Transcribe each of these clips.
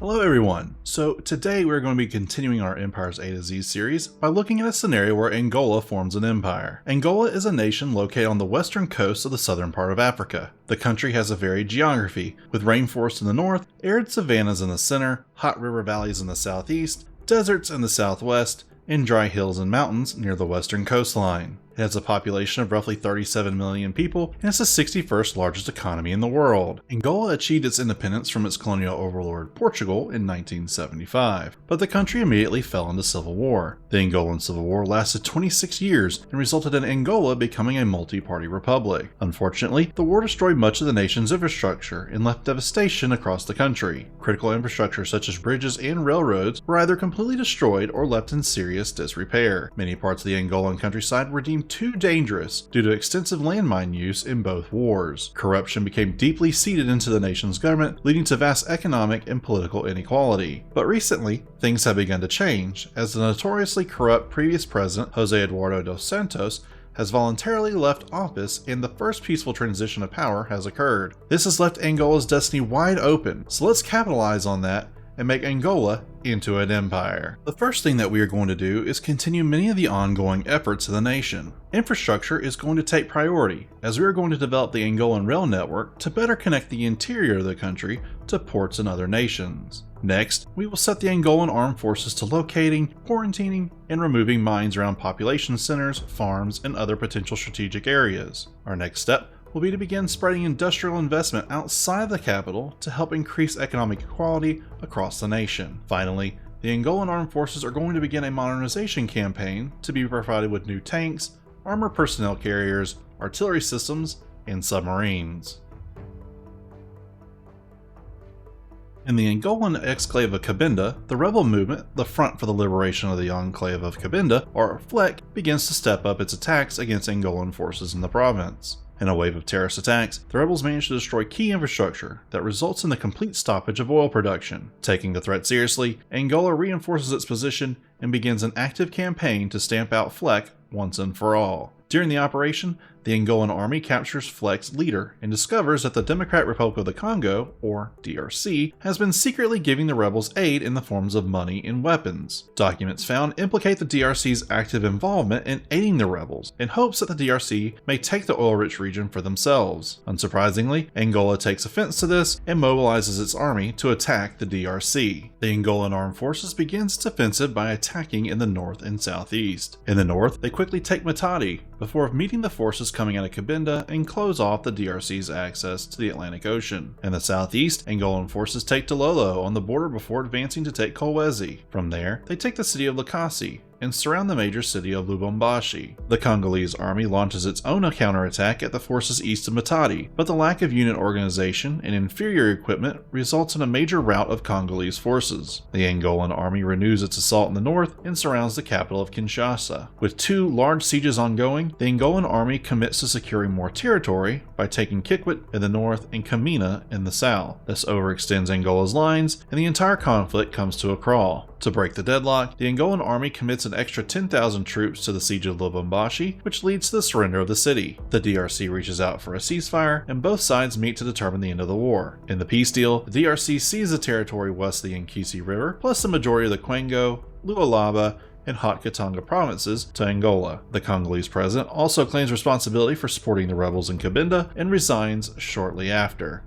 Hello everyone! So today we're going to be continuing our Empires A to Z series by looking at a scenario where Angola forms an empire. Angola is a nation located on the western coast of the southern part of Africa. The country has a varied geography, with rainforests in the north, arid savannas in the center, hot river valleys in the southeast, deserts in the southwest, and dry hills and mountains near the western coastline. It has a population of roughly 37 million people, and it's the 61st largest economy in the world. Angola achieved its independence from its colonial overlord Portugal in 1975, but the country immediately fell into civil war. The Angolan Civil War lasted 26 years and resulted in Angola becoming a multi-party republic. Unfortunately, the war destroyed much of the nation's infrastructure and left devastation across the country. Critical infrastructure such as bridges and railroads were either completely destroyed or left in serious disrepair. Many parts of the Angolan countryside were deemed too dangerous due to extensive landmine use in both wars. Corruption became deeply seated into the nation's government, leading to vast economic and political inequality. But recently, things have begun to change, as the notoriously corrupt previous president, Jose Eduardo dos Santos, has voluntarily left office and the first peaceful transition of power has occurred. This has left Angola's destiny wide open, so let's capitalize on that and make Angola into an empire. The first thing that we are going to do is continue many of the ongoing efforts of the nation. Infrastructure is going to take priority, as we are going to develop the Angolan rail network to better connect the interior of the country to ports in other nations. Next, we will set the Angolan armed forces to locating, quarantining, and removing mines around population centers, farms, and other potential strategic areas. Our next step will be to begin spreading industrial investment outside the capital to help increase economic equality across the nation. Finally, the Angolan armed forces are going to begin a modernization campaign to be provided with new tanks, armored personnel carriers, artillery systems, and submarines. In the Angolan exclave of Cabinda, the rebel movement, the Front for the Liberation of the Enclave of Cabinda, or FLEC, begins to step up its attacks against Angolan forces in the province. In a wave of terrorist attacks, the rebels manage to destroy key infrastructure that results in the complete stoppage of oil production. Taking the threat seriously, Angola reinforces its position and begins an active campaign to stamp out FLEC once and for all. During the operation, the Angolan army captures FLEC's leader and discovers that the Democratic Republic of the Congo, or DRC, has been secretly giving the rebels aid in the forms of money and weapons. Documents found implicate the DRC's active involvement in aiding the rebels, in hopes that the DRC may take the oil-rich region for themselves. Unsurprisingly, Angola takes offense to this and mobilizes its army to attack the DRC. The Angolan armed forces begins its offensive by attacking in the north and southeast. In the north, they quickly take Matadi, before meeting the forces coming out of Cabinda and close off the DRC's access to the Atlantic Ocean. In the southeast, Angolan forces take Tololo on the border before advancing to take Kolwezi. From there, they take the city of Likasi and surround the major city of Lubumbashi. The Congolese army launches its own counterattack at the forces east of Matadi, but the lack of unit organization and inferior equipment results in a major rout of Congolese forces. The Angolan army renews its assault in the north and surrounds the capital of Kinshasa. With two large sieges ongoing, the Angolan army commits to securing more territory by taking Kikwit in the north and Kamina in the south. This overextends Angola's lines, and the entire conflict comes to a crawl. To break the deadlock, the Angolan army commits an extra 10,000 troops to the siege of Lubumbashi, which leads to the surrender of the city. The DRC reaches out for a ceasefire, and both sides meet to determine the end of the war. In the peace deal, the DRC seizes the territory west of the Nkisi River, plus the majority of the Congo, Lualaba, and Haut-Katanga provinces to Angola. The Congolese president also claims responsibility for supporting the rebels in Cabinda and resigns shortly after.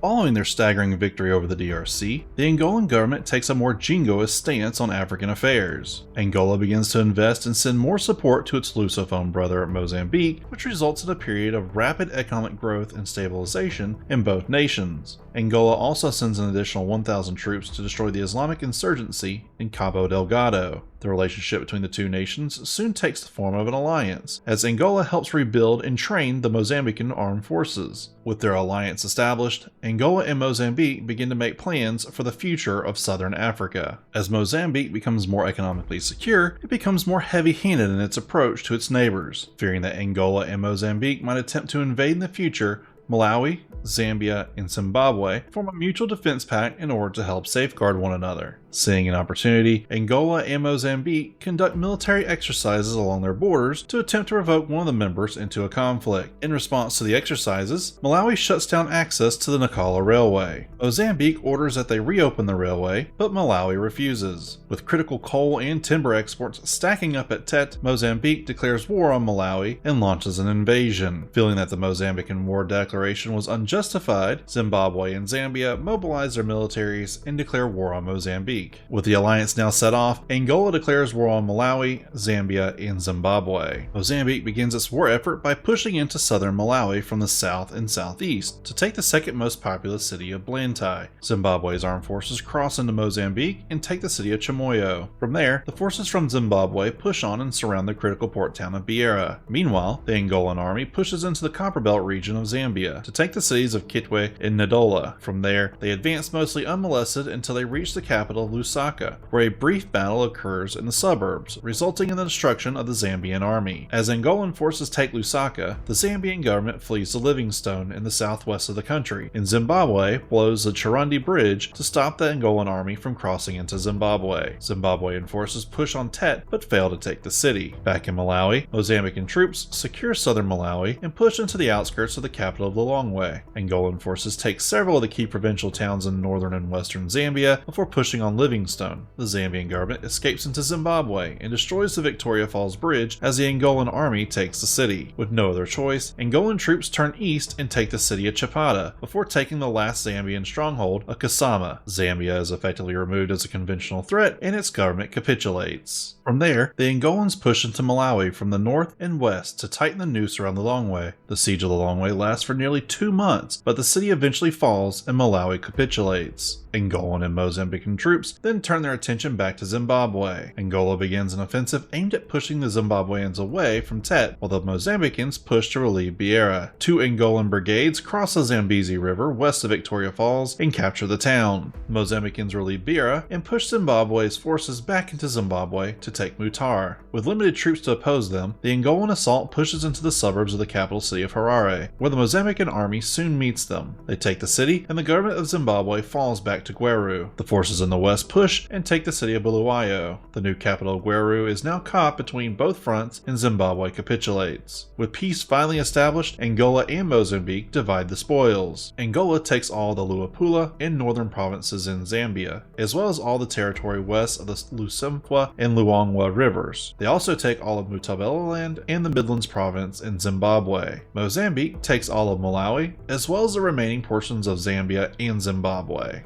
Following their staggering victory over the DRC, the Angolan government takes a more jingoist stance on African affairs. Angola begins to invest and send more support to its Lusophone brother Mozambique, which results in a period of rapid economic growth and stabilization in both nations. Angola also sends an additional 1,000 troops to destroy the Islamic insurgency in Cabo Delgado. The relationship between the two nations soon takes the form of an alliance, as Angola helps rebuild and train the Mozambican armed forces. With their alliance established, Angola and Mozambique begin to make plans for the future of southern Africa. As Mozambique becomes more economically secure, it becomes more heavy-handed in its approach to its neighbors. Fearing that Angola and Mozambique might attempt to invade in the future, Malawi, Zambia, and Zimbabwe form a mutual defense pact in order to help safeguard one another. Seeing an opportunity, Angola and Mozambique conduct military exercises along their borders to attempt to provoke one of the members into a conflict. In response to the exercises, Malawi shuts down access to the Nacala Railway. Mozambique orders that they reopen the railway, but Malawi refuses. With critical coal and timber exports stacking up at Tet, Mozambique declares war on Malawi and launches an invasion. Feeling that the Mozambican war declaration was unjustified, Zimbabwe and Zambia mobilize their militaries and declare war on Mozambique. With the alliance now set off, Angola declares war on Malawi, Zambia, and Zimbabwe. Mozambique begins its war effort by pushing into southern Malawi from the south and southeast to take the second most populous city of Blantyre. Zimbabwe's armed forces cross into Mozambique and take the city of Chimoio. From there, the forces from Zimbabwe push on and surround the critical port town of Beira. Meanwhile, the Angolan army pushes into the Copperbelt region of Zambia to take the cities of Kitwe and Ndola. From there, they advance mostly unmolested until they reach the capital of Lusaka, where a brief battle occurs in the suburbs, resulting in the destruction of the Zambian army. As Angolan forces take Lusaka, the Zambian government flees to Livingstone in the southwest of the country, and Zimbabwe blows the Chirundi Bridge to stop the Angolan army from crossing into Zimbabwe. Zimbabwean forces push on Tet but fail to take the city. Back in Malawi, Mozambican troops secure southern Malawi and push into the outskirts of the capital of Lilongwe. Angolan forces take several of the key provincial towns in northern and western Zambia before pushing on Livingstone. The Zambian government escapes into Zimbabwe and destroys the Victoria Falls Bridge as the Angolan army takes the city. With no other choice, Angolan troops turn east and take the city of Chipata before taking the last Zambian stronghold of Kasama. Zambia is effectively removed as a conventional threat and its government capitulates. From there, the Angolans push into Malawi from the north and west to tighten the noose around Lilongwe. The siege of Lilongwe lasts for nearly 2 months, but the city eventually falls and Malawi capitulates. Angolan and Mozambican troops then turn their attention back to Zimbabwe. Angola begins an offensive aimed at pushing the Zimbabweans away from Tet, while the Mozambicans push to relieve Beira. 2 Angolan brigades cross the Zambezi River west of Victoria Falls and capture the town. The Mozambicans relieve Beira and push Zimbabwe's forces back into Zimbabwe to take Mutare. With limited troops to oppose them, the Angolan assault pushes into the suburbs of the capital city of Harare, where the Mozambican army soon meets them. They take the city, and the government of Zimbabwe falls back to Gweru. The forces in the west push and take the city of Bulawayo. The new capital of Gweru is now caught between both fronts, and Zimbabwe capitulates. With peace finally established, Angola and Mozambique divide the spoils. Angola takes all the Luapula and northern provinces in Zambia, as well as all the territory west of the Lusophone and Luangwa rivers. They also take all of Mutabeleland and the Midlands province in Zimbabwe. Mozambique takes all of Malawi, as well as the remaining portions of Zambia and Zimbabwe.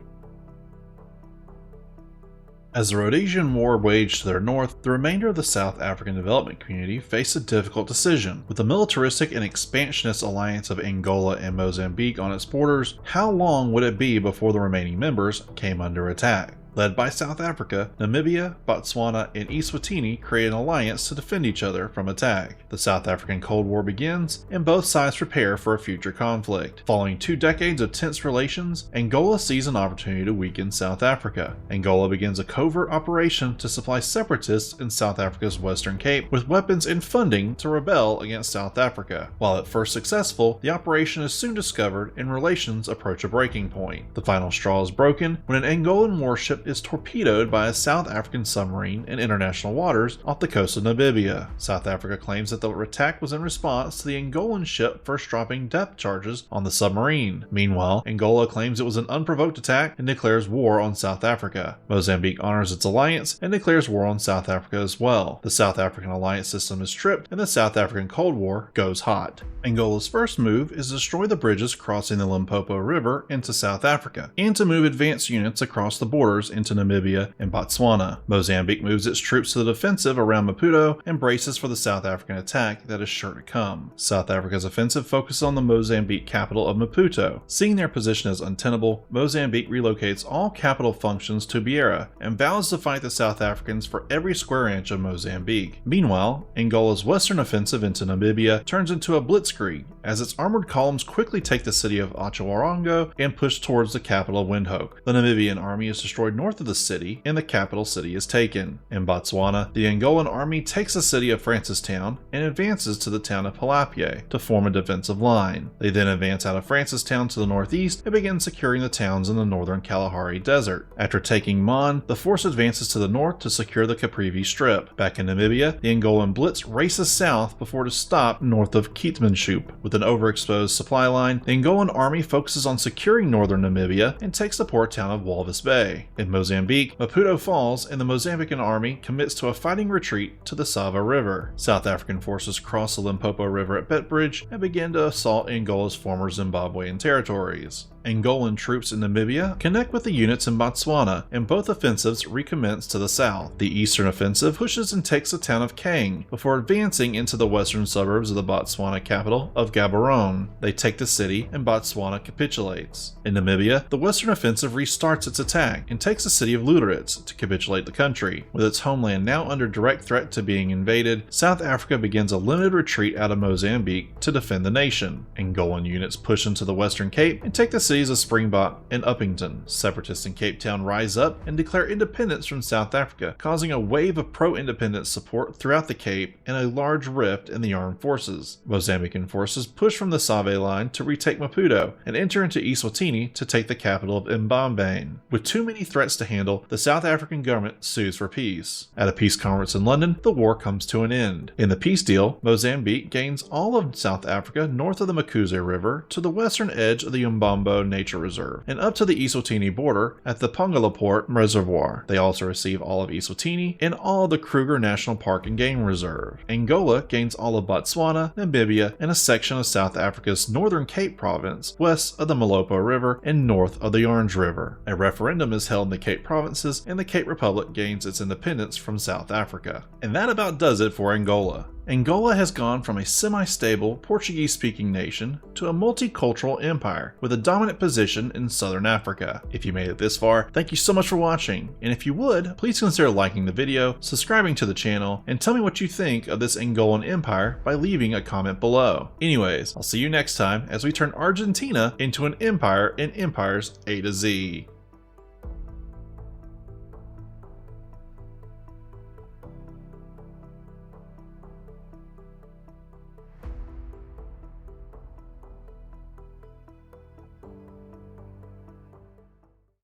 As the Rhodesian War waged to their north, the remainder of the South African development community faced a difficult decision. With the militaristic and expansionist alliance of Angola and Mozambique on its borders, how long would it be before the remaining members came under attack? Led by South Africa, Namibia, Botswana, and Eswatini create an alliance to defend each other from attack. The South African Cold War begins, and both sides prepare for a future conflict. Following 2 decades of tense relations, Angola sees an opportunity to weaken South Africa. Angola begins a covert operation to supply separatists in South Africa's Western Cape with weapons and funding to rebel against South Africa. While at first successful, the operation is soon discovered and relations approach a breaking point. The final straw is broken when an Angolan warship is torpedoed by a South African submarine in international waters off the coast of Namibia. South Africa claims that the attack was in response to the Angolan ship first dropping depth charges on the submarine. Meanwhile, Angola claims it was an unprovoked attack and declares war on South Africa. Mozambique honors its alliance and declares war on South Africa as well. The South African alliance system is stripped and the South African Cold War goes hot. Angola's first move is to destroy the bridges crossing the Limpopo River into South Africa and to move advanced units across the borders into Namibia and Botswana. Mozambique moves its troops to the defensive around Maputo and braces for the South African attack that is sure to come. South Africa's offensive focuses on the Mozambique capital of Maputo. Seeing their position as untenable, Mozambique relocates all capital functions to Beira and vows to fight the South Africans for every square inch of Mozambique. Meanwhile, Angola's western offensive into Namibia turns into a blitzkrieg as its armored columns quickly take the city of Otjiwarongo and push towards the capital of Windhoek. The Namibian army is destroyed north of the city, and the capital city is taken. In Botswana, the Angolan army takes the city of Francistown and advances to the town of Palapye to form a defensive line. They then advance out of Francistown to the northeast and begin securing the towns in the northern Kalahari Desert. After taking Mon, the force advances to the north to secure the Caprivi Strip. Back in Namibia, the Angolan blitz races south before to stop north of Keetmanshoop. With an overexposed supply line, the Angolan army focuses on securing northern Namibia and takes the port town of Walvis Bay. In Mozambique, Maputo falls and the Mozambican army commits to a fighting retreat to the Sava River. South African forces cross the Limpopo River at Beitbridge and begin to assault Angola's former Zimbabwean territories. Angolan troops in Namibia connect with the units in Botswana, and both offensives recommence to the south. The eastern offensive pushes and takes the town of Kang before advancing into the western suburbs of the Botswana capital of Gaborone. They take the city and Botswana capitulates. In Namibia, the western offensive restarts its attack and takes the city of Lüderitz to capitulate the country. With its homeland now under direct threat to being invaded, South Africa begins a limited retreat out of Mozambique to defend the nation. Angolan units push into the Western Cape and take the cities of Springbok and Uppington. Separatists in Cape Town rise up and declare independence from South Africa, causing a wave of pro-independence support throughout the Cape and a large rift in the armed forces. Mozambican forces push from the Save line to retake Maputo and enter into Eswatini to take the capital of Mbambane. With too many threats to handle, the South African government sues for peace. At a peace conference in London, the war comes to an end. In the peace deal, Mozambique gains all of South Africa north of the Mkuze River to the western edge of the Umbambo Nature Reserve and up to the Eswatini border at the Pongalaport Reservoir. They also receive all of Eswatini and all of the Kruger National Park and Game Reserve. Angola gains all of Botswana, Namibia, and a section of South Africa's Northern Cape Province west of the Malopo River and north of the Orange River. A referendum is held in the Cape Provinces and the Cape Republic gains its independence from South Africa. And that about does it for Angola. Angola has gone from a semi-stable Portuguese-speaking nation to a multicultural empire with a dominant position in southern Africa. If you made it this far, thank you so much for watching, and if you would, please consider liking the video, subscribing to the channel, and tell me what you think of this Angolan empire by leaving a comment below. Anyways, I'll see you next time as we turn Argentina into an empire in Empires A to Z.